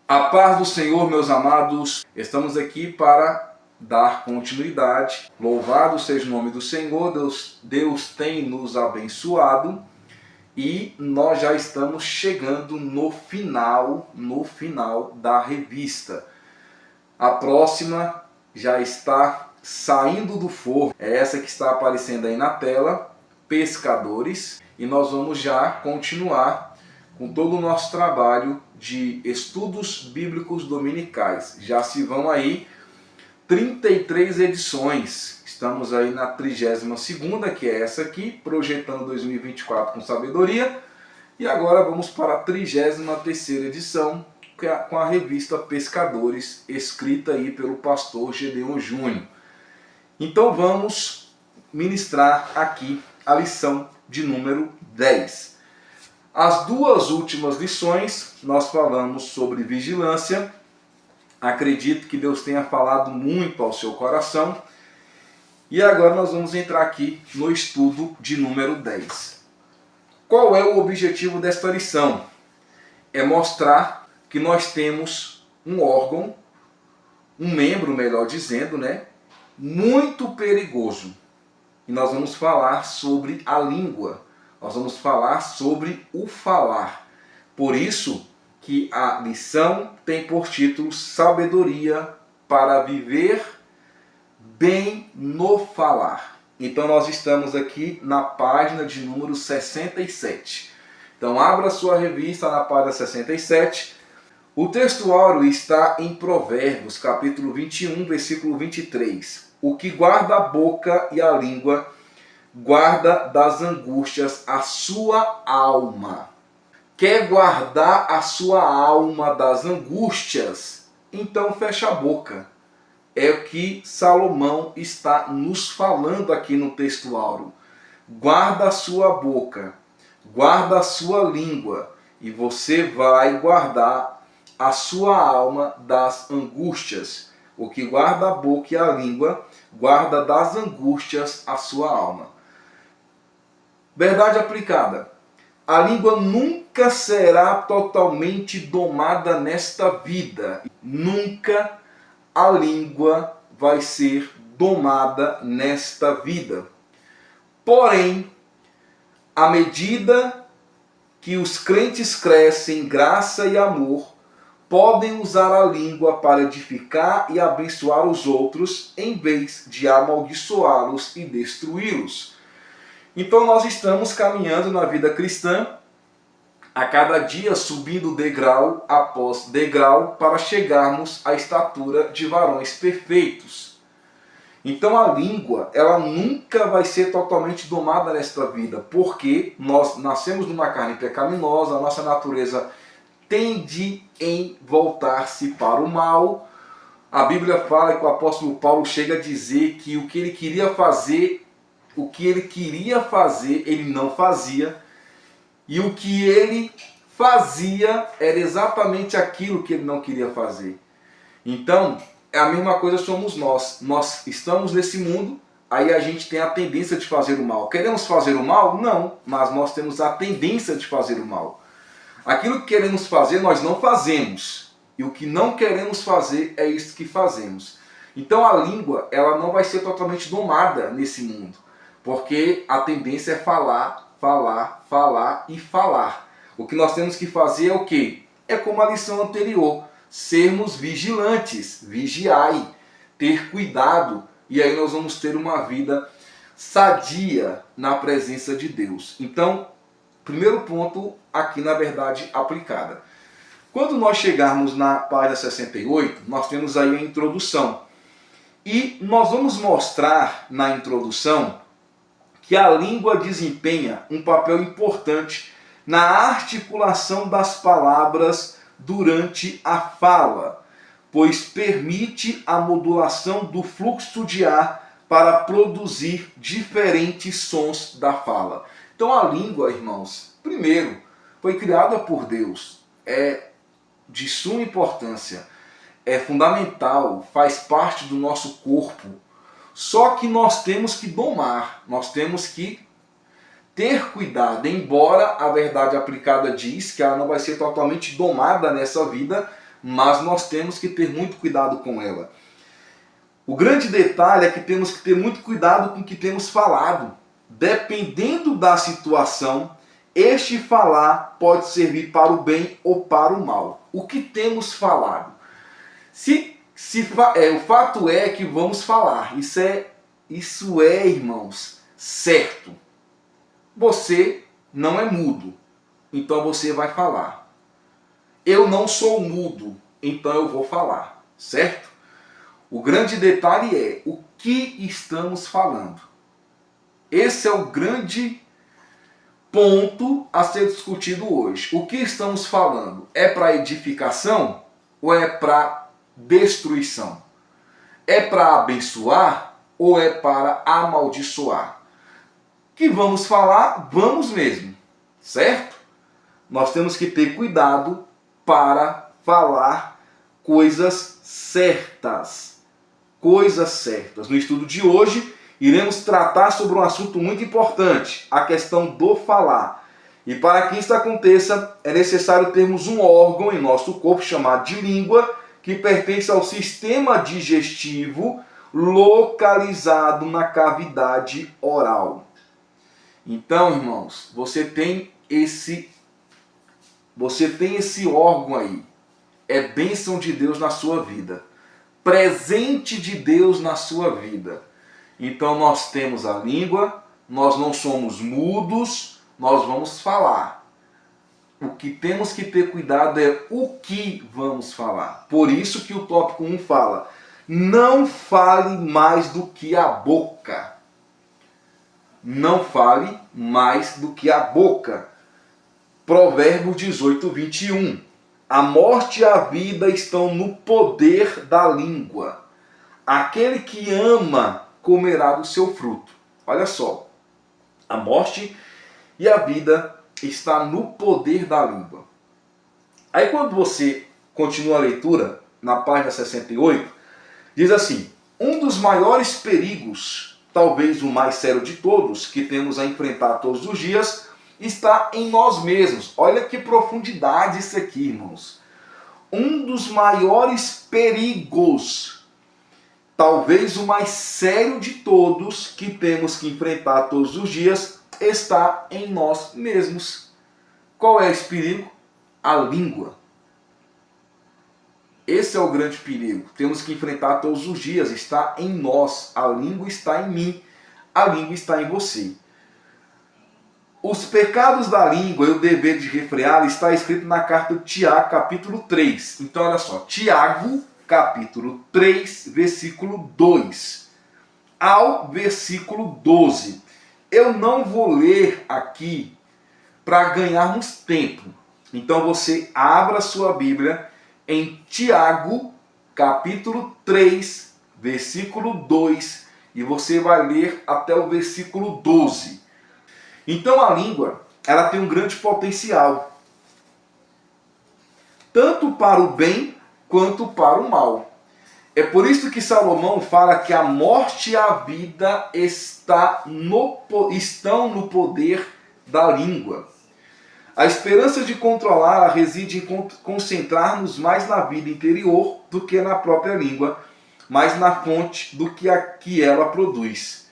A paz do Senhor, meus amados, estamos aqui para dar continuidade. Louvado seja o nome do Senhor, Deus tem nos abençoado e nós já estamos chegando no final da revista. A próxima já está saindo do forno, é essa que está aparecendo aí na tela, Pescadores, e nós vamos já continuar com todo o nosso trabalho de estudos bíblicos dominicais. Já se vão aí 33 edições. Estamos aí na 32ª, que é essa aqui, projetando 2024 com sabedoria. E agora vamos para a 33ª edição, com a revista Pescadores, escrita aí pelo pastor Gedeon Júnior. Então vamos ministrar aqui a lição de número 10. As duas últimas lições nós falamos sobre vigilância. Acredito que Deus tenha falado muito ao seu coração. E agora nós vamos entrar aqui no estudo de número 10. Qual é o objetivo desta lição? É mostrar que nós temos um órgão, um membro, melhor dizendo, muito perigoso. E nós vamos falar sobre a língua. Nós vamos falar sobre o falar. Por isso que a lição tem por título Sabedoria para viver bem no falar. Então nós estamos aqui na página de número 67. Então abra sua revista na página 67. O textuário está em Provérbios, capítulo 21, versículo 23. O que guarda a boca e a língua, guarda das angústias a sua alma. Quer guardar a sua alma das angústias? Então fecha a boca. É o que Salomão está nos falando aqui no textuário. Guarda a sua boca, guarda a sua língua, e você vai guardar a sua alma das angústias. O que guarda a boca e a língua, guarda das angústias a sua alma. Verdade aplicada. A língua nunca será totalmente domada nesta vida. Nunca a língua vai ser domada nesta vida. Porém, à medida que os crentes crescem em graça e amor, podem usar a língua para edificar e abençoar os outros, em vez de amaldiçoá-los e destruí-los. Então nós estamos caminhando na vida cristã, a cada dia subindo degrau após degrau, para chegarmos à estatura de varões perfeitos. Então a língua, ela nunca vai ser totalmente domada nesta vida, porque nós nascemos numa carne pecaminosa, a nossa natureza tende em voltar-se para o mal. A Bíblia fala que o apóstolo Paulo chega a dizer que o que ele queria fazer, ele não fazia, e o que ele fazia era exatamente aquilo que ele não queria fazer. Então, é a mesma coisa somos nós. Nós estamos nesse mundo, aí a gente tem a tendência de fazer o mal. Queremos fazer o mal? Não, mas nós temos a tendência de fazer o mal. Aquilo que queremos fazer, nós não fazemos. E o que não queremos fazer é isso que fazemos. Então a língua, ela não vai ser totalmente domada nesse mundo. Porque a tendência é falar, falar, falar e falar. O que nós temos que fazer é o quê? É como a lição anterior. Sermos vigilantes, vigiai, ter cuidado. E aí nós vamos ter uma vida sadia na presença de Deus. Então, primeiro ponto aqui, na verdade, aplicada. Quando nós chegarmos na página 68, nós temos aí a introdução. E nós vamos mostrar na introdução que a língua desempenha um papel importante na articulação das palavras durante a fala, pois permite a modulação do fluxo de ar para produzir diferentes sons da fala. Então a língua, irmãos, primeiro, foi criada por Deus, é de suma importância, é fundamental, faz parte do nosso corpo. Só que nós temos que domar, nós temos que ter cuidado, embora a verdade aplicada diz que ela não vai ser totalmente domada nessa vida, mas nós temos que ter muito cuidado com ela. O grande detalhe é que temos que ter muito cuidado com o que temos falado. Dependendo da situação, este falar pode servir para o bem ou para o mal. O que temos falado? O fato é que vamos falar. Isso é, irmãos, certo. Você não é mudo, então você vai falar. Eu não sou mudo, então eu vou falar, certo? O grande detalhe é o que estamos falando. Esse é o grande ponto a ser discutido hoje. O que estamos falando? É para edificação ou é para destruição? É para abençoar ou é para amaldiçoar? Que vamos falar, vamos mesmo, certo? Nós temos que ter cuidado para falar coisas certas. Coisas certas. No estudo de hoje, iremos tratar sobre um assunto muito importante, a questão do falar. E para que isso aconteça, é necessário termos um órgão em nosso corpo chamado de língua, que pertence ao sistema digestivo, localizado na cavidade oral. Então, irmãos, você tem esse órgão aí. É bênção de Deus na sua vida. Presente de Deus na sua vida. Então nós temos a língua, nós não somos mudos, nós vamos falar. O que temos que ter cuidado é o que vamos falar. Por isso que o tópico 1 fala: não fale mais do que a boca. Não fale mais do que a boca. Provérbios 18, 21. A morte e a vida estão no poder da língua. Aquele que ama comerá do seu fruto. Olha só. A morte e a vida está no poder da língua. Aí quando você continua a leitura, na página 68, diz assim: um dos maiores perigos, talvez o mais sério de todos, que temos a enfrentar todos os dias, está em nós mesmos. Olha que profundidade isso aqui, irmãos. Um dos maiores perigos, talvez o mais sério de todos, que temos que enfrentar todos os dias, está em nós mesmos. Qual é esse perigo? A língua. Esse é o grande perigo. Temos que enfrentar todos os dias. Está em nós. A língua está em mim. A língua está em você. Os pecados da língua e o dever de refreá-la está escrito na carta de Tiago, capítulo 3. Então, olha só. Tiago, capítulo 3, versículo 2 ao versículo 12. Eu não vou ler aqui para ganharmos tempo. Então, você abra sua Bíblia em Tiago, capítulo 3, versículo 2, e você vai ler até o versículo 12. Então a língua, ela tem um grande potencial, tanto para o bem quanto para o mal. É por isso que Salomão fala que a morte e a vida estão no poder da língua. A esperança de controlá-la reside em concentrar-nos mais na vida interior do que na própria língua, mais na fonte do que a que ela produz.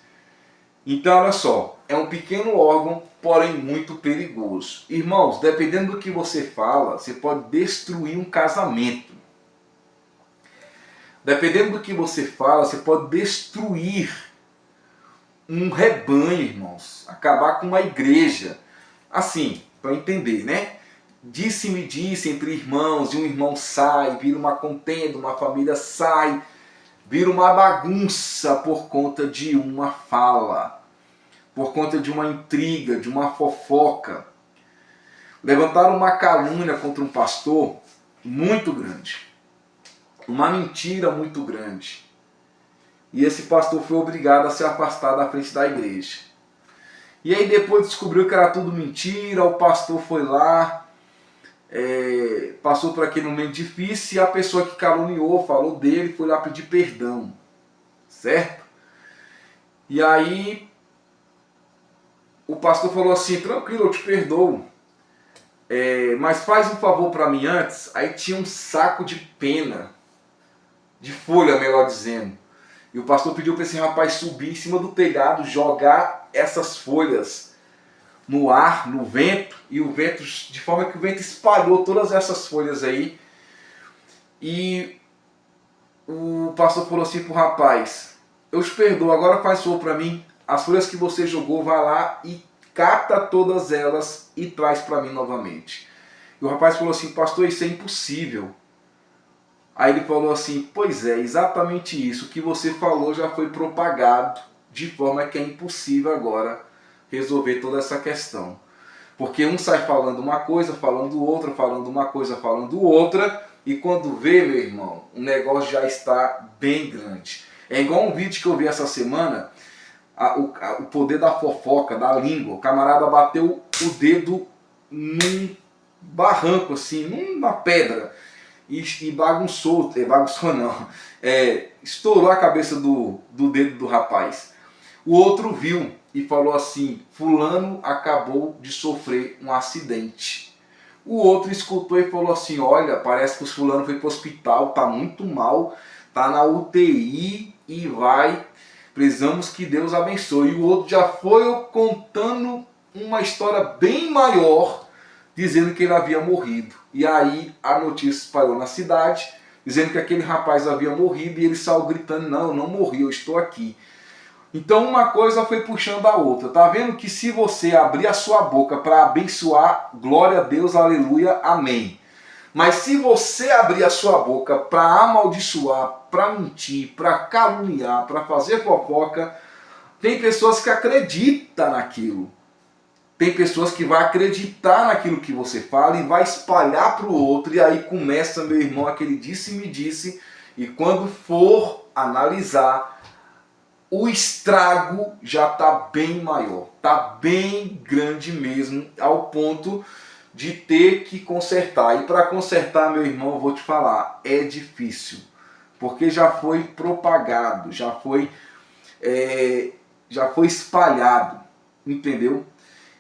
Então, olha só, é um pequeno órgão, porém muito perigoso. Irmãos, dependendo do que você fala, você pode destruir um casamento. Dependendo do que você fala, você pode destruir um rebanho, irmãos. Acabar com uma igreja. Assim, para entender, né? Disse-me disse entre irmãos, e um irmão sai, vira uma contenda, uma família sai, vira uma bagunça por conta de uma fala, por conta de uma intriga, de uma fofoca. Levantaram uma calúnia contra um pastor muito grande, uma mentira muito grande. E esse pastor foi obrigado a se afastar da frente da igreja. E aí depois descobriu que era tudo mentira, o pastor foi lá, passou por aquele momento difícil, e a pessoa que caluniou, falou dele, foi lá pedir perdão, certo? E aí o pastor falou assim: tranquilo, eu te perdoo, mas faz um favor para mim antes. Aí tinha um saco de pena, de folha, melhor dizendo. E o pastor pediu para esse rapaz subir em cima do telhado, jogar essas folhas no ar, no vento, e o vento, de forma que o vento espalhou todas essas folhas aí. E o pastor falou assim pro rapaz: eu te perdoo, agora faz favor para mim, as folhas que você jogou, vai lá e cata todas elas e traz para mim novamente. E o rapaz falou assim: pastor, isso é impossível. Aí ele falou assim: pois é, exatamente isso, o que você falou já foi propagado, de forma que é impossível agora resolver toda essa questão. Porque um sai falando uma coisa, falando outra, falando uma coisa, falando outra, e quando vê, meu irmão, o negócio já está bem grande. É igual um vídeo que eu vi essa semana, o poder da fofoca, da língua. O camarada bateu o dedo num barranco, assim, numa pedra, e bagunçou não, estourou a cabeça do dedo do rapaz. O outro viu e falou assim: fulano acabou de sofrer um acidente. O outro escutou e falou assim: olha, parece que o fulano foi para o hospital, tá muito mal, tá na UTI e precisamos que Deus abençoe. E o outro já foi contando uma história bem maior, dizendo que ele havia morrido. E aí a notícia espalhou na cidade, dizendo que aquele rapaz havia morrido, e ele saiu gritando: não, eu não morri, eu estou aqui. Então uma coisa foi puxando a outra. Tá vendo que se você abrir a sua boca para abençoar, glória a Deus, aleluia, amém. Mas se você abrir a sua boca para amaldiçoar, para mentir, para caluniar, para fazer fofoca, tem pessoas que acreditam naquilo. Tem pessoas que vão acreditar naquilo que você fala e vai espalhar para o outro. E aí começa, meu irmão, aquele disse-me-disse. E quando for analisar, o estrago já está bem maior. Está bem grande mesmo, ao ponto de ter que consertar. E para consertar, meu irmão, eu vou te falar, é difícil. Porque já foi propagado, já foi espalhado. Entendeu?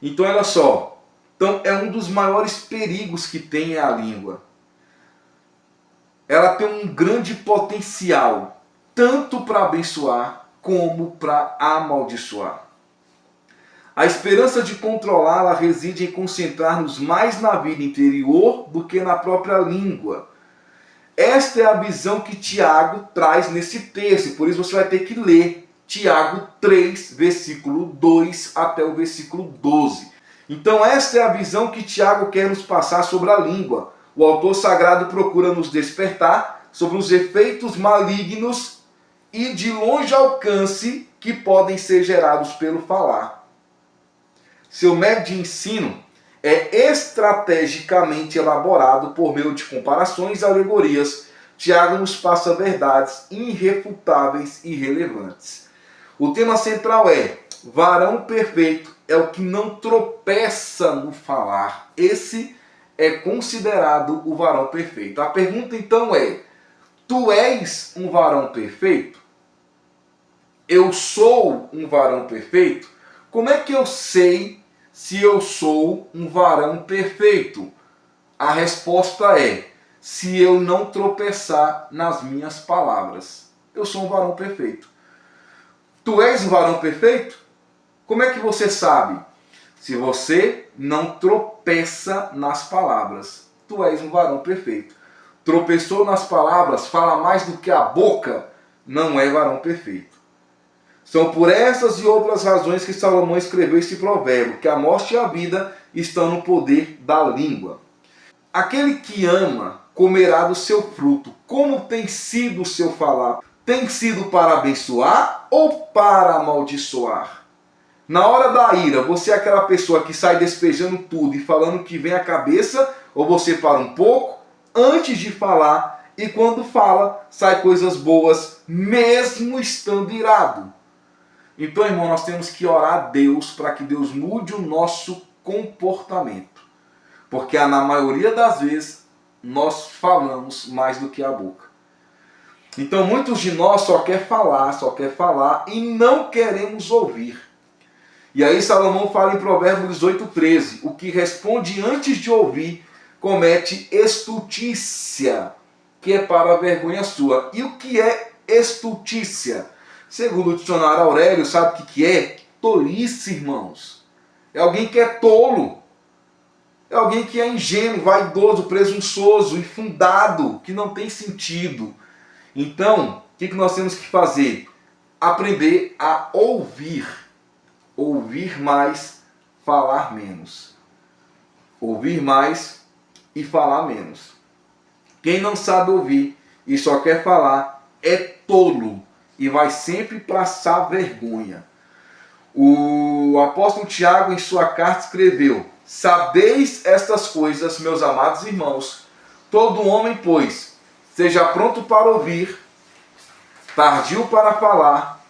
Então, olha só, então, é um dos maiores perigos que tem a língua. Ela tem um grande potencial, tanto para abençoar, como para amaldiçoar. A esperança de controlá-la reside em concentrar-nos mais na vida interior do que na própria língua. Esta é a visão que Tiago traz nesse texto, por isso você vai ter que ler Tiago 3, versículo 2 até o versículo 12. Então esta é a visão que Tiago quer nos passar sobre a língua. O autor sagrado procura nos despertar sobre os efeitos malignos e de longe alcance que podem ser gerados pelo falar. Seu método de ensino é estrategicamente elaborado por meio de comparações e alegorias. Tiago nos passa verdades irrefutáveis e relevantes. O tema central é: varão perfeito é o que não tropeça no falar. Esse é considerado o varão perfeito. A pergunta então é: tu és um varão perfeito? Eu sou um varão perfeito? Como é que eu sei se eu sou um varão perfeito? A resposta é: se eu não tropeçar nas minhas palavras. Eu sou um varão perfeito. Tu és um varão perfeito? Como é que você sabe? Se você não tropeça nas palavras. Tu és um varão perfeito. Tropeçou nas palavras, fala mais do que a boca, não é varão perfeito. São por essas e outras razões que Salomão escreveu esse provérbio, que a morte e a vida estão no poder da língua. Aquele que ama comerá do seu fruto. Como tem sido o seu falar? Tem sido para abençoar ou para amaldiçoar? Na hora da ira, você é aquela pessoa que sai despejando tudo e falando que vem à cabeça, ou você para um pouco antes de falar, e quando fala, sai coisas boas, mesmo estando irado? Então, irmão, nós temos que orar a Deus para que Deus mude o nosso comportamento. Porque na maioria das vezes, nós falamos mais do que a boca. Então muitos de nós só quer falar e não queremos ouvir. E aí Salomão fala em Provérbios 18:13, o que responde antes de ouvir comete estultícia, que é para a vergonha sua. E o que é estultícia? Segundo o dicionário Aurélio, sabe o que é? Tolice, irmãos. É alguém que é tolo. É alguém que é ingênuo, vaidoso, presunçoso, infundado, que não tem sentido. Então, o que nós temos que fazer? Aprender a ouvir. Ouvir mais, falar menos. Ouvir mais e falar menos. Quem não sabe ouvir e só quer falar é tolo e vai sempre passar vergonha. O apóstolo Tiago, em sua carta, escreveu: sabeis estas coisas, meus amados irmãos, todo homem, pois, seja pronto para ouvir, tardio para falar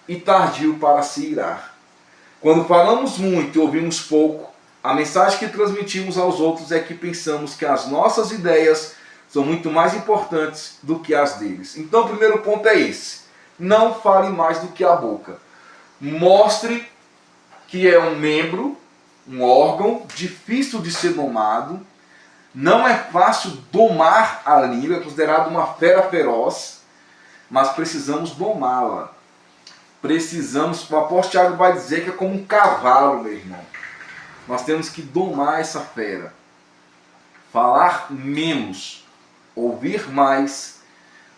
e tardio para se irar. Quando falamos muito e ouvimos pouco, a mensagem que transmitimos aos outros é que pensamos que as nossas ideias são muito mais importantes do que as deles. Então o primeiro ponto é esse: não fale mais do que a boca. Mostre que é um membro, um órgão difícil de ser domado. Não é fácil domar a língua, é considerado uma fera feroz, mas precisamos domá-la. O apóstolo Tiago vai dizer que é como um cavalo, meu irmão. Nós temos que domar essa fera. Falar menos, ouvir mais,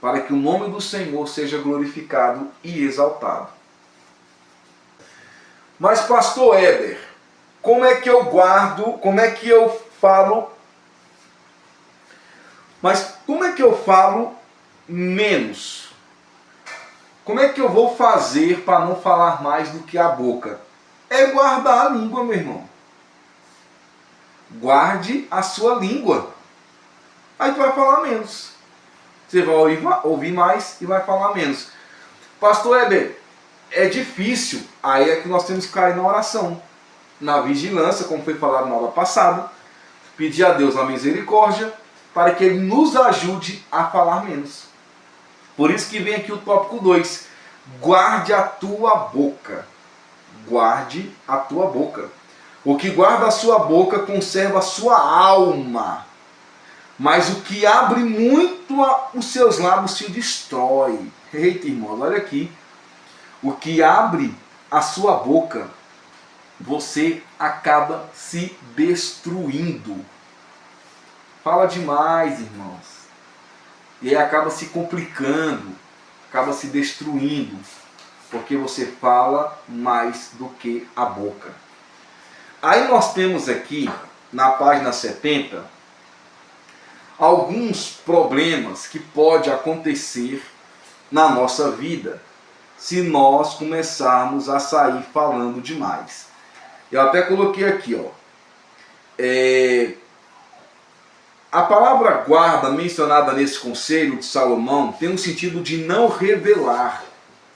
para que o nome do Senhor seja glorificado e exaltado. Mas, pastor Éber, como é que eu guardo, como é que eu falo, mas como é que eu falo menos? Como é que eu vou fazer para não falar mais do que a boca? É guardar a língua, meu irmão. Guarde a sua língua. Aí tu vai falar menos. Você vai ouvir mais e vai falar menos. Pastor Éber, é difícil. Aí é que nós temos que cair na oração, na vigilância, como foi falado na aula passada. Pedir a Deus a misericórdia para que Ele nos ajude a falar menos. Por isso que vem aqui o tópico 2. Guarde a tua boca. Guarde a tua boca. O que guarda a sua boca conserva a sua alma. Mas o que abre muito os seus lábios se destrói. Eita, irmão, olha aqui. O que abre a sua boca, você acaba se destruindo. Fala demais, irmãos. E aí acaba se complicando, acaba se destruindo, porque você fala mais do que a boca. Aí nós temos aqui, na página 70, alguns problemas que podem acontecer na nossa vida se nós começarmos a sair falando demais. Eu até coloquei aqui, ó. A palavra guarda mencionada nesse conselho de Salomão tem um sentido de não revelar,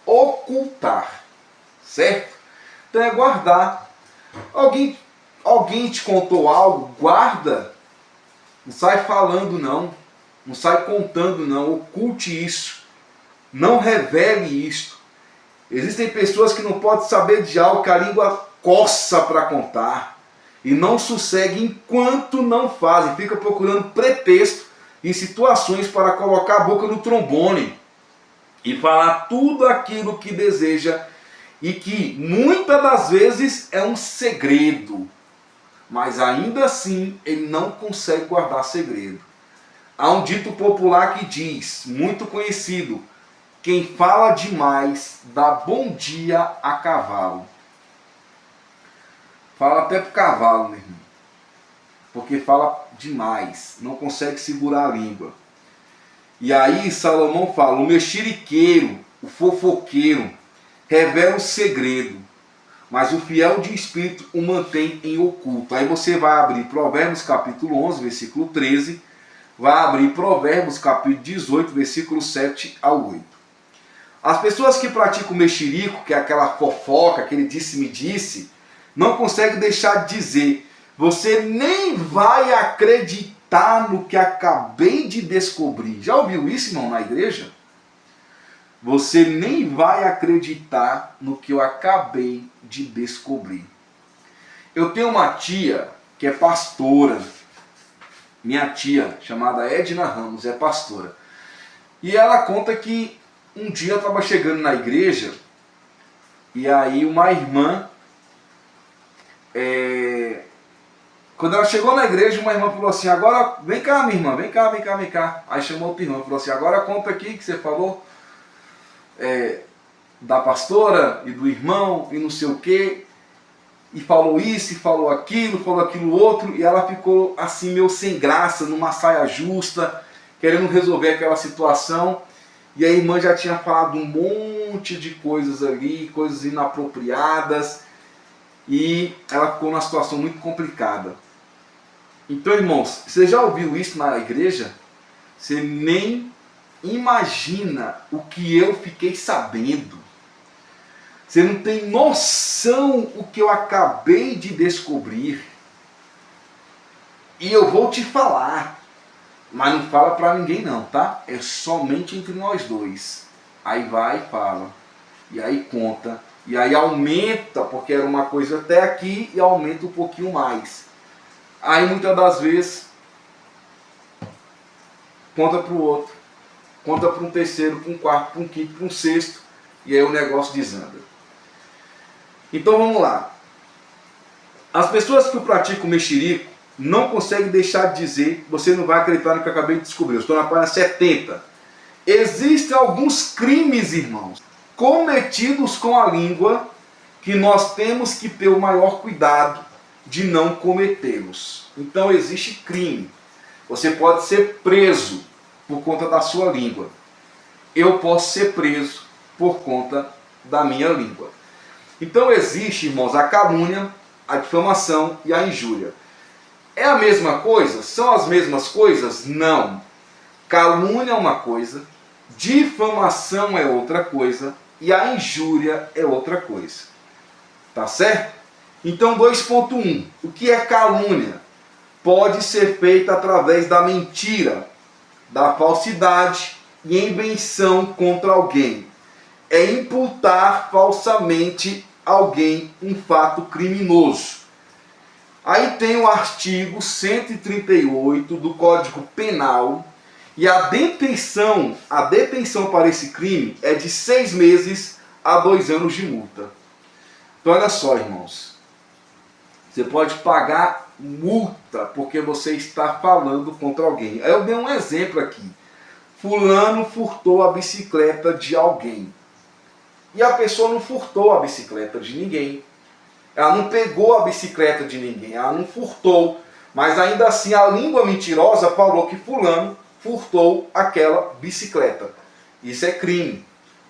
ocultar, certo? Então é guardar. Alguém te contou algo, guarda. Não sai falando não, não sai contando não, oculte isso. Não revele isto. Existem pessoas que não podem saber de algo que a língua coça para contar. E não sossegue enquanto não fazem. Fica procurando pretexto em situações para colocar a boca no trombone. E falar tudo aquilo que deseja. E que muitas das vezes é um segredo. Mas ainda assim ele não consegue guardar segredo. Há um dito popular que diz, muito conhecido: quem fala demais dá bom dia a cavalo. Fala até pro cavalo, meu irmão. Porque fala demais, não consegue segurar a língua. E aí Salomão fala: o mexeriqueiro, o fofoqueiro, revela o segredo, mas o fiel de espírito o mantém em oculto. Aí você vai abrir Provérbios capítulo 11, versículo 13, vai abrir Provérbios capítulo 18, versículo 7 ao 8. As pessoas que praticam mexerico, que é aquela fofoca, aquele disse-me-disse, não conseguem deixar de dizer: você nem vai acreditar no que acabei de descobrir. Já ouviu isso, irmão, na igreja? Você nem vai acreditar no que eu acabei de descobrir. Eu tenho uma tia que é pastora. Minha tia, chamada Edna Ramos, é pastora. E ela conta que um dia eu estava chegando na igreja e aí uma irmã, quando ela chegou na igreja, uma irmã falou assim: agora vem cá, minha irmã, vem cá, vem cá, vem cá. Aí chamou outra irmã e falou assim: agora conta aqui que você falou da pastora e do irmão e não sei o quê. E falou isso, e falou aquilo outro, e ela ficou assim meio sem graça, numa saia justa, querendo resolver aquela situação. E a irmã já tinha falado um monte de coisas ali, coisas inapropriadas, e ela ficou numa situação muito complicada. Então, irmãos, você já ouviu isso na igreja? Você nem imagina o que eu fiquei sabendo. Você não tem noção o que eu acabei de descobrir. E eu vou te falar. Mas não fala pra ninguém não, tá? É somente entre nós dois. Aí vai e fala. E aí conta. E aí aumenta, porque era uma coisa até aqui, e aumenta um pouquinho mais. Aí muitas das vezes conta pro outro. Conta para um terceiro, para um quarto, para um quinto, para um sexto. E aí o negócio desanda. Então vamos lá. As pessoas que praticam mexerico não conseguem deixar de dizer: você não vai acreditar no que eu acabei de descobrir. Eu estou na página 70. Existem alguns crimes, irmãos, cometidos com a língua, que nós temos que ter o maior cuidado de não cometê-los. Então existe crime. Você pode ser preso por conta da sua língua. Eu posso ser preso por conta da minha língua. Então existe, irmãos, a calúnia, a difamação e a injúria. É a mesma coisa? São as mesmas coisas? Não. Calúnia é uma coisa, difamação é outra coisa e a injúria é outra coisa. Tá certo? Então 2.1. O que é calúnia? Pode ser feita através da mentira, da falsidade e invenção contra alguém. É imputar falsamente alguém um fato criminoso. Aí tem o artigo 138 do Código Penal, e a detenção para esse crime é de 6 meses a 2 anos de multa. Então olha só, irmãos, você pode pagar multa porque você está falando contra alguém. Eu dei um exemplo aqui. Fulano furtou a bicicleta de alguém. E a pessoa não furtou a bicicleta de ninguém. Ela não pegou a bicicleta de ninguém. Ela não furtou. Mas ainda assim a língua mentirosa falou que fulano furtou aquela bicicleta. Isso é crime.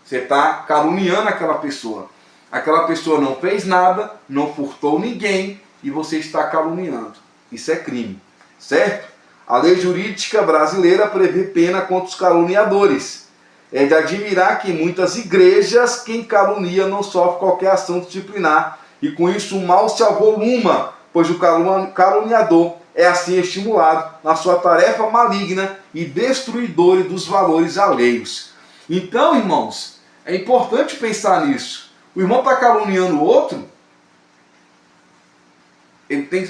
Você está caluniando aquela pessoa. Aquela pessoa não fez nada, não furtou ninguém e você está caluniando. Isso é crime. Certo? A lei jurídica brasileira prevê pena contra os caluniadores. É de admirar que em muitas igrejas quem calunia não sofre qualquer ação disciplinar e com isso o mal se avoluma, pois o caluniador é assim estimulado na sua tarefa maligna e destruidora dos valores alheios. Então, irmãos, é importante pensar nisso. O irmão está caluniando o outro, ele tem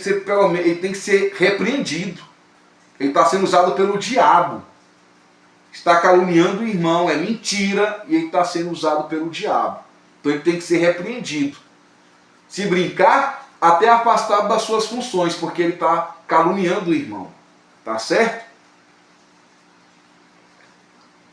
que ser repreendido. Ele está sendo usado pelo diabo. Está caluniando o irmão, é mentira, e ele está sendo usado pelo diabo. Então ele tem que ser repreendido. Se brincar, até afastado das suas funções, porque ele está caluniando o irmão. Tá certo?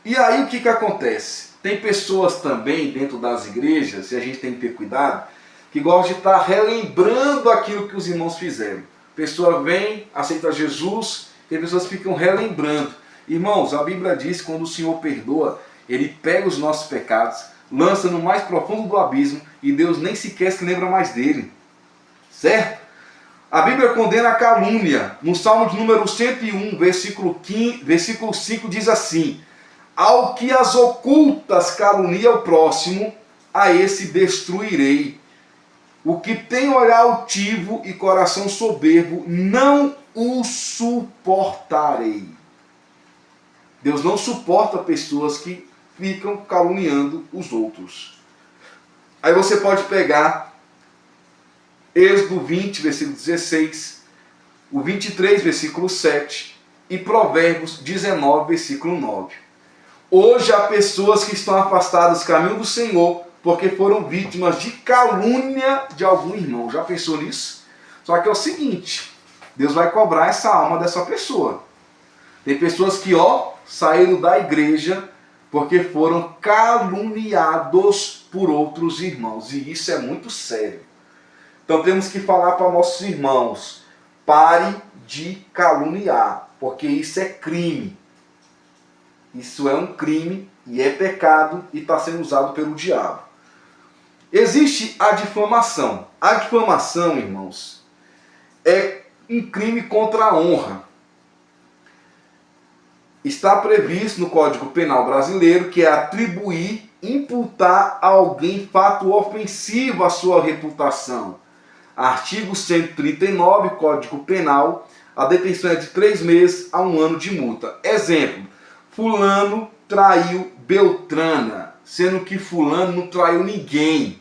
E aí o que acontece? Tem pessoas também dentro das igrejas, e a gente tem que ter cuidado, que gostam de estar relembrando aquilo que os irmãos fizeram. A pessoa vem, aceita Jesus, e as pessoas ficam relembrando. Irmãos, a Bíblia diz que quando o Senhor perdoa, Ele pega os nossos pecados, lança no mais profundo do abismo, e Deus nem sequer se lembra mais dele. Certo? A Bíblia condena a calúnia. No Salmo de número 101, versículo 5 diz assim: ao que as ocultas calunia o próximo, a esse destruirei. O que tem olhar altivo e coração soberbo, não o suportarei. Deus não suporta pessoas que ficam caluniando os outros. Aí você pode pegar Êxodo 20, versículo 16, o 23, versículo 7 e Provérbios 19, versículo 9. Hoje há pessoas que estão afastadas do caminho do Senhor porque foram vítimas de calúnia de algum irmão. Já pensou nisso? Só que é o seguinte, Deus vai cobrar essa alma dessa pessoa. Tem pessoas que, saíram da igreja porque foram caluniados por outros irmãos. E isso é muito sério. Então temos que falar para nossos irmãos, pare de caluniar, porque isso é crime. Isso é um crime e é pecado e está sendo usado pelo diabo. Existe a difamação. A difamação, irmãos, é um crime contra a honra. Está previsto no Código Penal brasileiro que é atribuir, imputar a alguém fato ofensivo à sua reputação. Artigo 139, Código Penal, a detenção é de 3 meses a 1 ano de multa. Exemplo, fulano traiu Beltrana, sendo que fulano não traiu ninguém.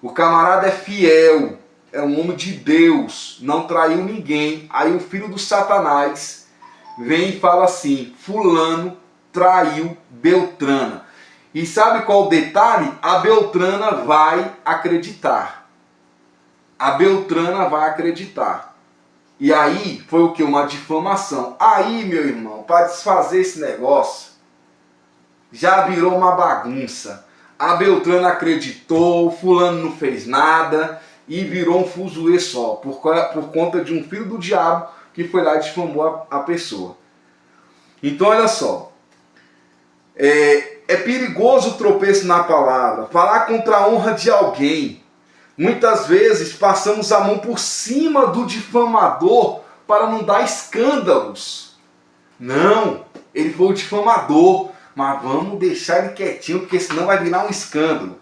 O camarada é fiel, é um homem de Deus, não traiu ninguém. Aí o filho do Satanás vem e fala assim, fulano traiu Beltrana. E sabe qual o detalhe? A Beltrana vai acreditar. A Beltrana vai acreditar. E aí foi o que? Uma difamação. Aí, meu irmão, para desfazer esse negócio, já virou uma bagunça. A Beltrana acreditou, o fulano não fez nada e virou um fuzuê só, por conta de um filho do diabo que foi lá e difamou a pessoa. Então, olha só. É perigoso o tropeço na palavra, falar contra a honra de alguém. Muitas vezes passamos a mão por cima do difamador para não dar escândalos. Não, ele foi o difamador, mas vamos deixar ele quietinho, porque senão vai virar um escândalo.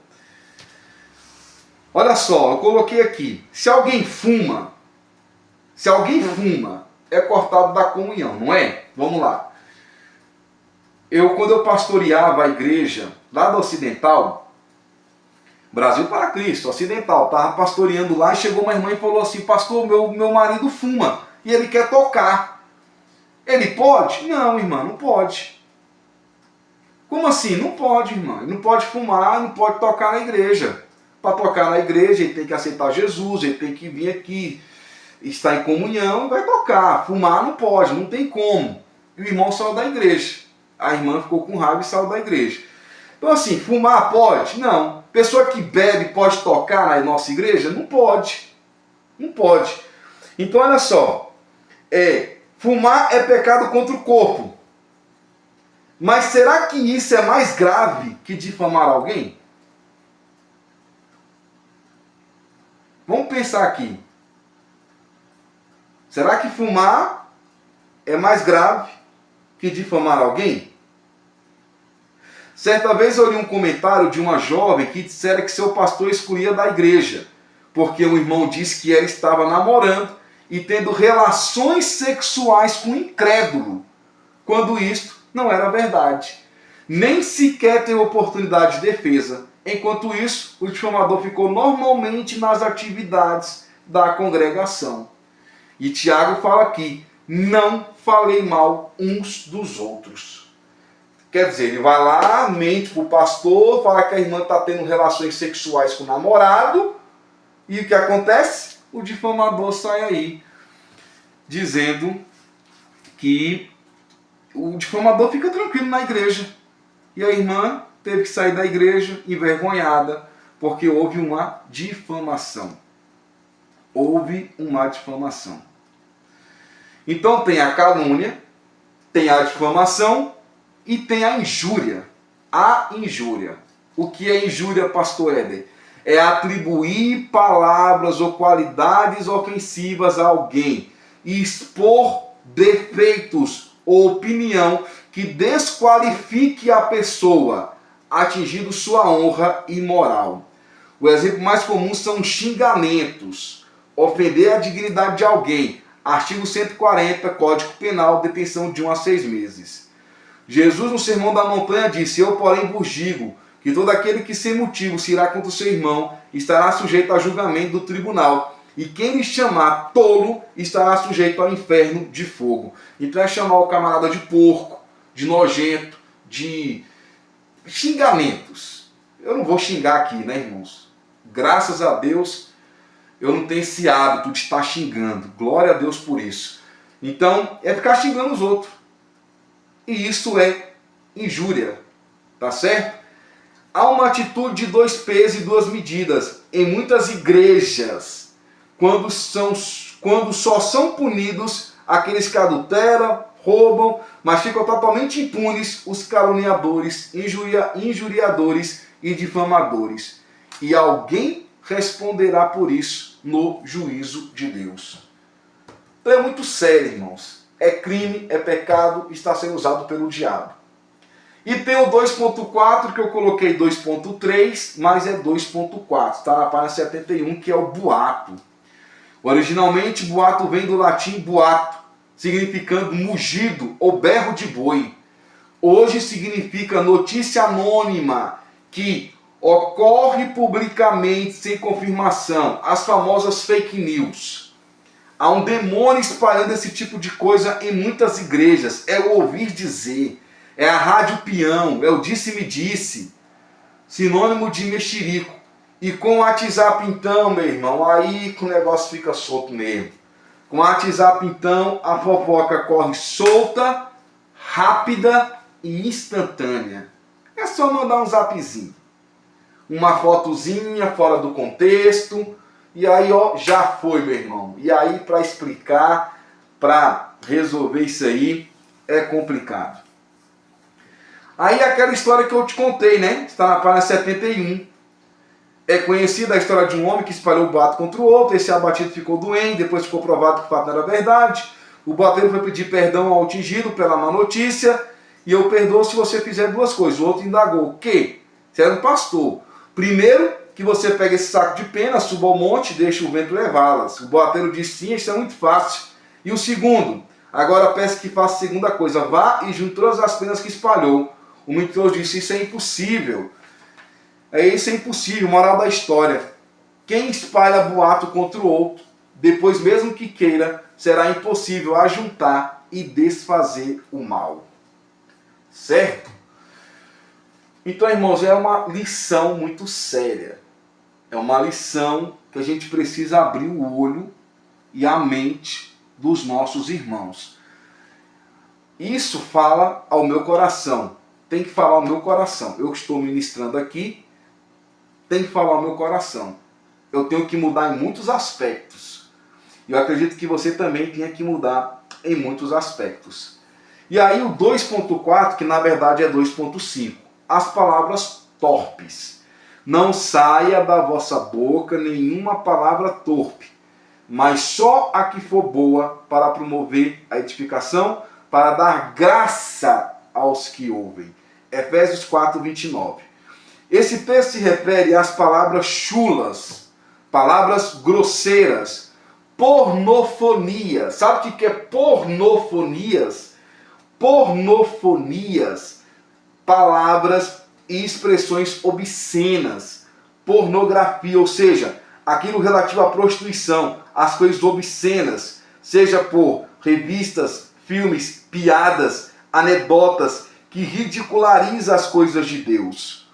Olha só, eu coloquei aqui, se alguém fuma, é cortado da comunhão, não é? Vamos lá. Quando eu pastoreava a igreja lá do Ocidental, Brasil para Cristo, Ocidental, estava pastoreando lá e chegou uma irmã e falou assim, pastor, meu marido fuma e ele quer tocar. Ele pode? Não, irmã, não pode. Como assim? Não pode, irmã. Ele não pode fumar, não pode tocar na igreja. Para tocar na igreja, ele tem que aceitar Jesus, ele tem que vir aqui, estar em comunhão e vai tocar. Fumar não pode, não tem como. E o irmão saiu da igreja. A irmã ficou com raiva e saiu da igreja. Então assim, fumar pode? Não. Pessoa que bebe pode tocar na nossa igreja? Não pode. Não pode. Então olha só, fumar é pecado contra o corpo. Mas será que isso é mais grave que difamar alguém? Vamos pensar aqui. Será que fumar é mais grave que difamar alguém? Certa vez eu li um comentário de uma jovem que dissera que seu pastor excluía da igreja, porque o irmão disse que ela estava namorando e tendo relações sexuais com um incrédulo, quando isto não era verdade. Nem sequer teve oportunidade de defesa. Enquanto isso, o difamador ficou normalmente nas atividades da congregação. E Tiago fala aqui, não falei mal uns dos outros. Quer dizer, ele vai lá, mente para o pastor, fala que a irmã está tendo relações sexuais com o namorado, e o que acontece? O difamador sai aí, dizendo que o difamador fica tranquilo na igreja. E a irmã teve que sair da igreja envergonhada, porque houve uma difamação. Houve uma difamação. Então tem a calúnia, tem a difamação e tem a injúria. A injúria. O que é injúria, pastor Éder? É atribuir palavras ou qualidades ofensivas a alguém e expor defeitos ou opinião que desqualifique a pessoa, atingindo sua honra e moral. O exemplo mais comum são xingamentos, ofender a dignidade de alguém. Artigo 140, Código Penal, detenção de 1 a 6 meses. Jesus, no Sermão da Montanha, disse: eu, porém, vos digo que todo aquele que sem motivo se irá contra o seu irmão estará sujeito a julgamento do tribunal. E quem lhe chamar tolo estará sujeito ao inferno de fogo. Então é chamar o camarada de porco, de nojento, de xingamentos. Eu não vou xingar aqui, né, irmãos? Graças a Deus eu não tenho esse hábito de estar xingando. Glória a Deus por isso. Então é ficar xingando os outros. E isso é injúria. Tá certo? Há uma atitude de 2 pesos e 2 medidas em muitas igrejas, quando só são punidos aqueles que adulteram, roubam, mas ficam totalmente impunes os caluniadores, injuriadores e difamadores. E alguém responderá por isso no juízo de Deus. Então é muito sério, irmãos. É crime, é pecado, está sendo usado pelo diabo. E tem o 2.4, que eu coloquei 2.3, mas é 2.4. Está na página 71, que é o boato. Originalmente, boato vem do latim boato, significando mugido ou berro de boi. Hoje significa notícia anônima, que ocorre publicamente sem confirmação. As famosas fake news. Há um demônio espalhando esse tipo de coisa em muitas igrejas. É o ouvir dizer. É a rádio peão, é o disse-me-disse, sinônimo de mexerico. E com o WhatsApp então, meu irmão, aí que o negócio fica solto mesmo. Com o WhatsApp então, a fofoca corre solta, rápida e instantânea. É só mandar um zapzinho. Uma fotozinha fora do contexto, e aí ó, já foi, meu irmão. E aí para explicar, para resolver isso aí, é complicado. Aí aquela história que eu te contei, né? Está na página 71. É conhecida a história de um homem que espalhou o boato contra o outro. Esse abatido ficou doente, depois ficou provado que o fato não era verdade. O boateiro foi pedir perdão ao atingido pela má notícia. E eu perdoo se você fizer 2 coisas. O outro indagou: o quê? Você era um pastor. Primeiro, que você pega esse saco de pena, suba ao monte e deixa o vento levá-las. O boateiro disse: sim, isso é muito fácil. E o segundo: agora peço que faça a segunda coisa. Vá e junte todas as penas que espalhou. O mentiroso disse: isso é impossível. Isso é impossível. Moral da história: quem espalha boato contra o outro, depois mesmo que queira, será impossível ajuntar e desfazer o mal. Certo? Então, irmãos, é uma lição muito séria. É uma lição que a gente precisa abrir o olho e a mente dos nossos irmãos. Isso fala ao meu coração. Tem que falar ao meu coração. Eu que estou ministrando aqui, tem que falar ao meu coração. Eu tenho que mudar em muitos aspectos. E eu acredito que você também tenha que mudar em muitos aspectos. E aí o 2.4, que na verdade é 2.5. As palavras torpes. Não saia da vossa boca nenhuma palavra torpe, mas só a que for boa para promover a edificação, para dar graça aos que ouvem. Efésios 4, 29. Esse texto se refere às palavras chulas, palavras grosseiras, pornofonia. Sabe o que é pornofonias? Pornofonias, palavras e expressões obscenas, pornografia, ou seja, aquilo relativo à prostituição, as coisas obscenas, seja por revistas, filmes, piadas, anedotas, que ridicularizam as coisas de Deus.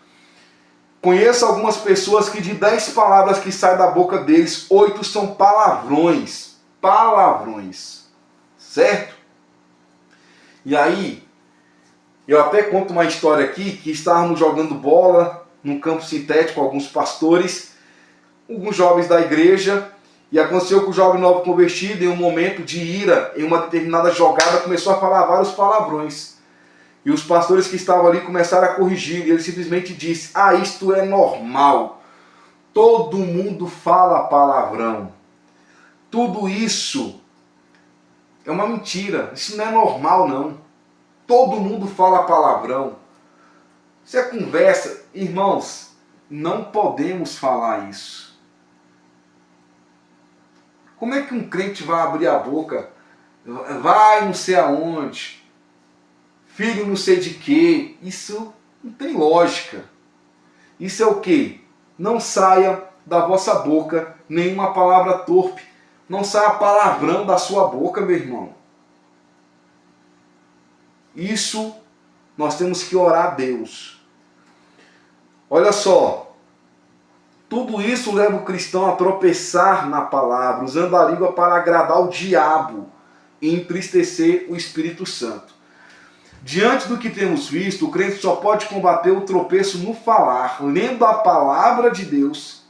Conheço algumas pessoas que de 10 palavras que saem da boca deles, 8 são palavrões. Palavrões. Certo? E aí, eu até conto uma história aqui, que estávamos jogando bola num campo sintético com alguns pastores, alguns jovens da igreja, e aconteceu que o jovem novo convertido, em um momento de ira, em uma determinada jogada, começou a falar vários palavrões. E os pastores que estavam ali começaram a corrigir, e ele simplesmente disse: ah, isto é normal. Todo mundo fala palavrão. Tudo isso é uma mentira. Isso não é normal, não. Todo mundo fala palavrão. Isso é conversa. Irmãos, não podemos falar isso. Como é que um crente vai abrir a boca? Vai não sei aonde. filho não sei de quê. Isso não tem lógica. Isso é o quê? Não saia da vossa boca nenhuma palavra torpe. Não saia palavrão da sua boca, meu irmão. Isso nós temos que orar a Deus. Olha só, tudo isso leva o cristão a tropeçar na palavra, usando a língua para agradar o diabo e entristecer o Espírito Santo. Diante do que temos visto, o crente só pode combater o tropeço no falar, lendo a palavra de Deus,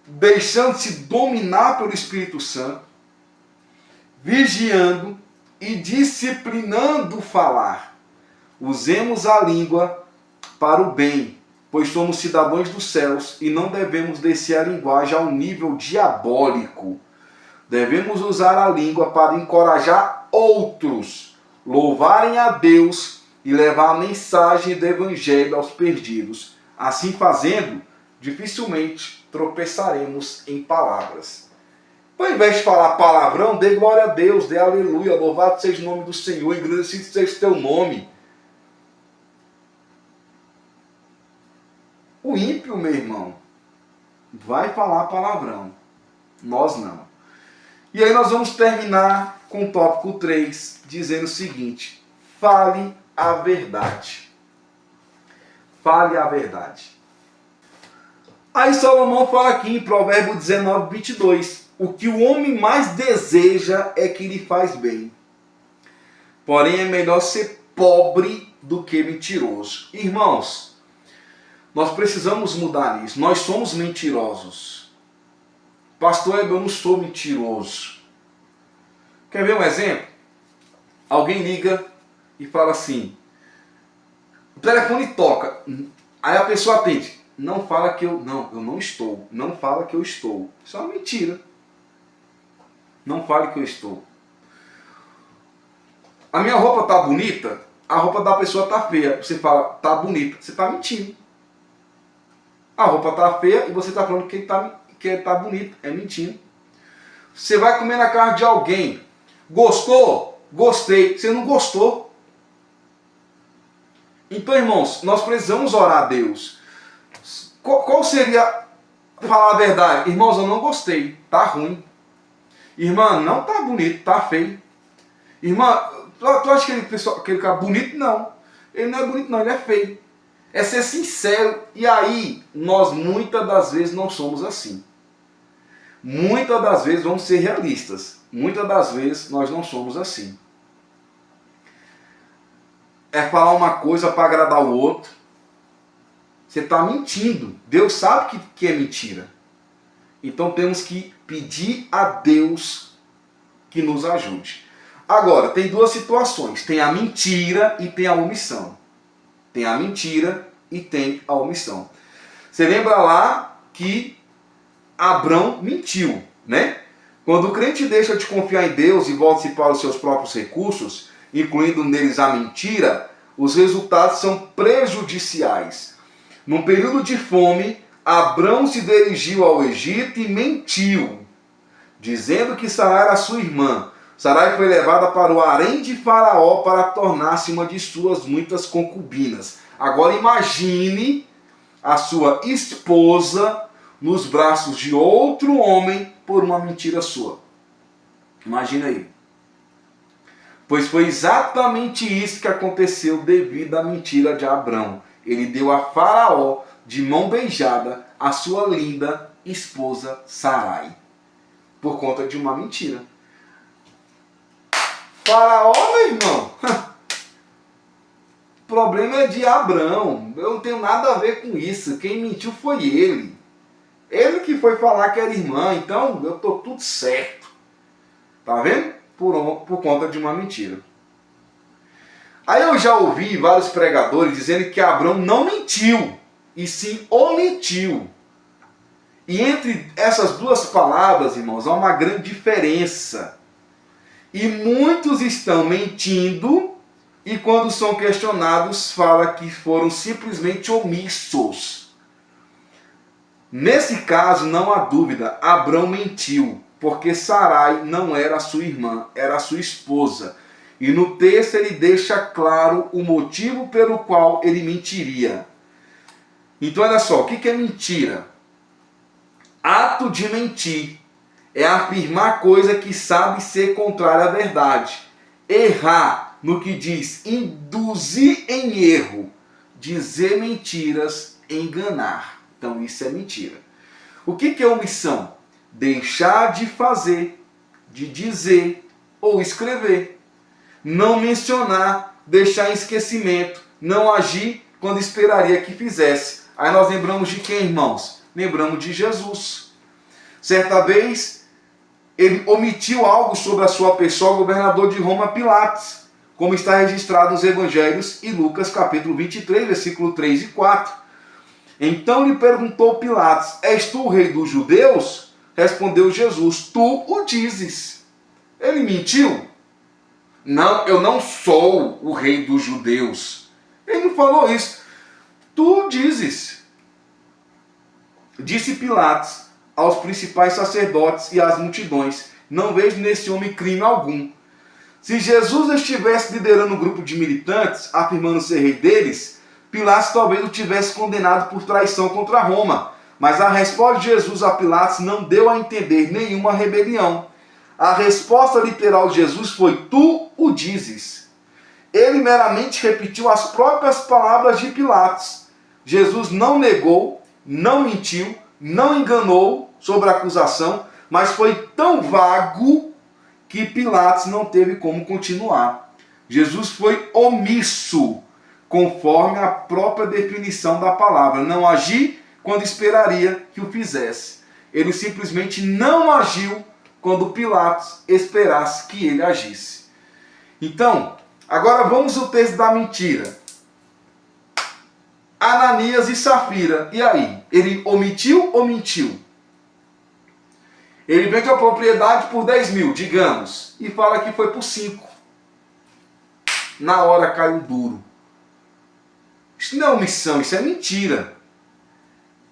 deixando-se dominar pelo Espírito Santo, vigiando e disciplinando o falar. Usemos a língua para o bem, pois somos cidadãos dos céus e não devemos descer a linguagem ao nível diabólico. Devemos usar a língua para encorajar outros, louvarem a Deus e levar a mensagem do Evangelho aos perdidos. Assim fazendo, dificilmente tropeçaremos em palavras. Ao invés de falar palavrão, dê glória a Deus, dê aleluia, louvado seja o nome do Senhor, engrandecido seja o teu nome. O ímpio, meu irmão, vai falar palavrão. Nós não. E aí nós vamos terminar com o tópico 3, dizendo o seguinte: fale a verdade. Fale a verdade. Aí Salomão fala aqui em Provérbio 19, 22. O que o homem mais deseja é que lhe faz bem. Porém é melhor ser pobre do que mentiroso. Irmãos, nós precisamos mudar isso. Nós somos mentirosos. Pastor, eu não sou mentiroso. Quer ver um exemplo? Alguém liga e fala assim, o telefone toca, aí a pessoa atende. Não fala que eu não estou. Não fala que eu estou. Isso é uma mentira. Não fale que eu estou. A minha roupa tá bonita, a roupa da pessoa tá feia. Você fala, tá bonita. Você tá mentindo. A roupa tá feia e você tá falando que tá bonita. É mentindo. Você vai comer na casa de alguém. Gostou? Gostei. Você não gostou. Então, irmãos, nós precisamos orar a Deus. Qual seria falar a verdade? Irmãos, eu não gostei. Tá ruim. Irmã, não tá bonito, tá feio. Irmã, tu acha que aquele cara bonito? Não. Ele não é bonito não, ele é feio. É ser sincero. E aí, nós muitas das vezes não somos assim. Muitas das vezes vamos ser realistas. Muitas das vezes nós não somos assim. É falar uma coisa para agradar o outro. Você está mentindo. Deus sabe que é mentira. Então temos que pedir a Deus que nos ajude. Agora, tem duas situações. Tem a mentira e tem a omissão. Tem a mentira e tem a omissão. Você lembra lá que Abrão mentiu, né? Quando o crente deixa de confiar em Deus e volta-se para os seus próprios recursos, incluindo neles a mentira, os resultados são prejudiciais. Num período de fome, Abrão se dirigiu ao Egito e mentiu, dizendo que Sarai era sua irmã. Sarai foi levada para o harém de Faraó para tornar-se uma de suas muitas concubinas. Agora imagine a sua esposa nos braços de outro homem por uma mentira sua. Imagina aí. Pois foi exatamente isso que aconteceu devido à mentira de Abrão. Ele deu a Faraó, de mão beijada, a sua linda esposa Sarai. Por conta de uma mentira. Faraó, meu irmão. O problema é de Abrão. Eu não tenho nada a ver com isso. Quem mentiu foi ele. Ele que foi falar que era irmã. Então eu estou tudo certo. Tá vendo? Por conta de uma mentira. Aí eu já ouvi vários pregadores dizendo que Abrão não mentiu, e sim omitiu. E entre essas duas palavras, irmãos, há uma grande diferença. E muitos estão mentindo, e quando são questionados, fala que foram simplesmente omissos. Nesse caso, não há dúvida, Abrão mentiu, porque Sarai não era sua irmã, era sua esposa. E no texto ele deixa claro o motivo pelo qual ele mentiria. Então olha só, o que é mentira? Ato de mentir é afirmar coisa que sabe ser contrária à verdade. Errar no que diz, induzir em erro, dizer mentiras, enganar. Então isso é mentira. O que é omissão? Deixar de fazer, de dizer ou escrever. Não mencionar, deixar em esquecimento, não agir quando esperaria que fizesse. Aí nós lembramos de quem, irmãos? Lembramos de Jesus. Certa vez, ele omitiu algo sobre a sua pessoa, o governador de Roma, Pilatos, como está registrado nos Evangelhos e Lucas capítulo 23, versículo 3 e 4. Então lhe perguntou Pilatos, és tu o rei dos judeus? Respondeu Jesus, tu o dizes. Ele mentiu? Não, eu não sou o rei dos judeus. Ele não falou isso. Tu dizes. Disse Pilatos aos principais sacerdotes e às multidões, não vejo nesse homem crime algum. Se Jesus estivesse liderando um grupo de militantes, afirmando ser rei deles, Pilatos talvez o tivesse condenado por traição contra Roma. Mas a resposta de Jesus a Pilatos não deu a entender nenhuma rebelião. A resposta literal de Jesus foi, tu o dizes. Ele meramente repetiu as próprias palavras de Pilatos. Jesus não negou, não mentiu, não enganou sobre a acusação, mas foi tão vago que Pilatos não teve como continuar. Jesus foi omisso, conforme a própria definição da palavra. Não agir quando esperaria que o fizesse. Ele simplesmente não agiu quando Pilatos esperasse que ele agisse. Então, agora vamos ao texto da mentira. Ananias e Safira. E aí? Ele omitiu ou mentiu? Ele vende a propriedade por 10 mil, digamos, e fala que foi por 5. Na hora caiu duro. Isso não é omissão, isso é mentira.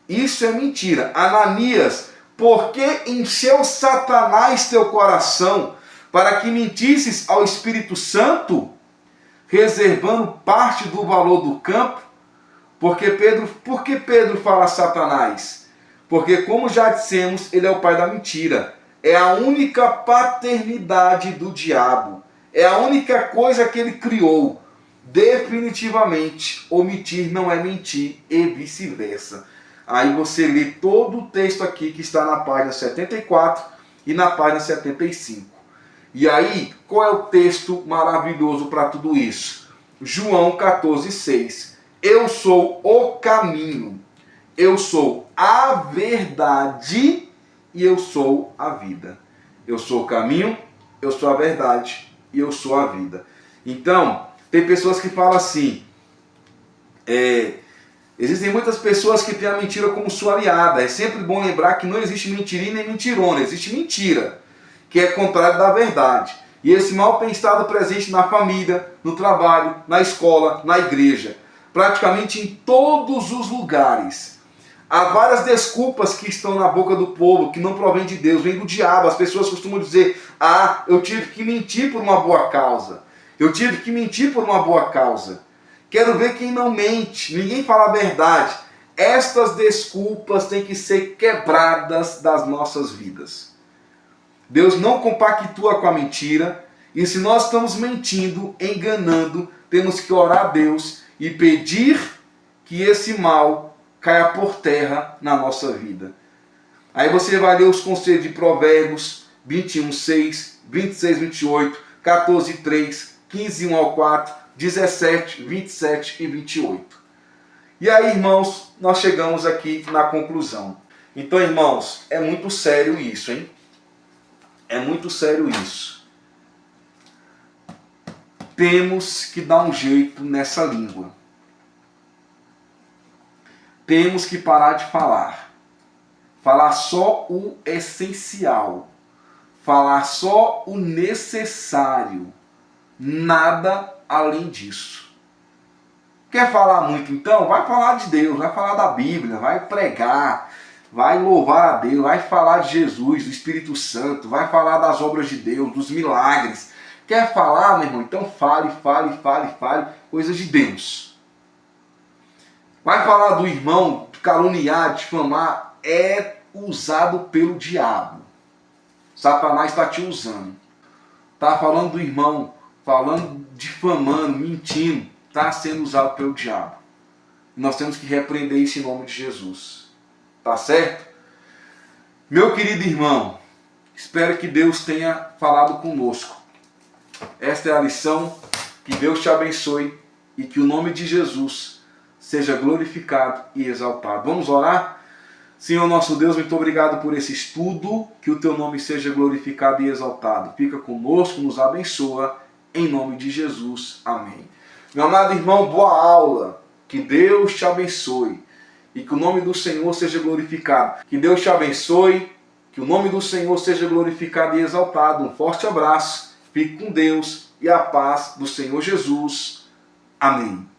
Isso é mentira. Ananias, por que encheu Satanás teu coração para que mentisses ao Espírito Santo, reservando parte do valor do campo? Por que Pedro fala a Satanás? Porque, como já dissemos, ele é o pai da mentira. É a única paternidade do diabo. É a única coisa que ele criou. Definitivamente, omitir não é mentir e vice-versa. Aí você lê todo o texto aqui que está na página 74 e na página 75. E aí, qual é o texto maravilhoso para tudo isso? João 14,6. Eu sou o caminho, eu sou a verdade e eu sou a vida. Eu sou o caminho, eu sou a verdade e eu sou a vida. Então, tem pessoas que falam assim, existem muitas pessoas que têm a mentira como sua aliada. É sempre bom lembrar que não existe mentirinha nem mentirona, existe mentira, que é contrário da verdade. E esse mal tem estado presente na família, no trabalho, na escola, na igreja. Praticamente em todos os lugares. Há várias desculpas que estão na boca do povo, que não provém de Deus, vem do diabo. As pessoas costumam dizer, eu tive que mentir por uma boa causa. Eu tive que mentir por uma boa causa. Quero ver quem não mente, ninguém fala a verdade. Estas desculpas têm que ser quebradas das nossas vidas. Deus não compactua com a mentira, e se nós estamos mentindo, enganando, temos que orar a Deus e pedir que esse mal caia por terra na nossa vida. Aí você vai ler os conselhos de Provérbios 21:6, 26:28, 14:3, 15:1 ao 4, 17, 27 e 28. E aí, irmãos, nós chegamos aqui na conclusão. Então, irmãos, é muito sério isso, hein? É muito sério isso. Temos que dar um jeito nessa língua. Temos que parar de falar. Falar só o essencial. Falar só o necessário. Nada além disso. Quer falar muito então? Vai falar de Deus, vai falar da Bíblia, vai pregar, vai louvar a Deus, vai falar de Jesus, do Espírito Santo, vai falar das obras de Deus, dos milagres. Quer falar, meu irmão? Então fale coisas de Deus. Vai falar do irmão, caluniar, difamar, é usado pelo diabo. Satanás está te usando. Está falando do irmão, falando, difamando, mentindo, está sendo usado pelo diabo. Nós temos que repreender isso em nome de Jesus. Tá certo? Meu querido irmão, espero que Deus tenha falado conosco. Esta é a lição. Que Deus te abençoe e que o nome de Jesus seja glorificado e exaltado. Vamos orar? Senhor nosso Deus, muito obrigado por esse estudo. Que o teu nome seja glorificado e exaltado. Fica conosco, nos abençoa. Em nome de Jesus. Amém. Meu amado irmão, boa aula. Que Deus te abençoe. E que o nome do Senhor seja glorificado. Que Deus te abençoe. Que o nome do Senhor seja glorificado e exaltado. Um forte abraço. Fique com Deus e a paz do Senhor Jesus. Amém.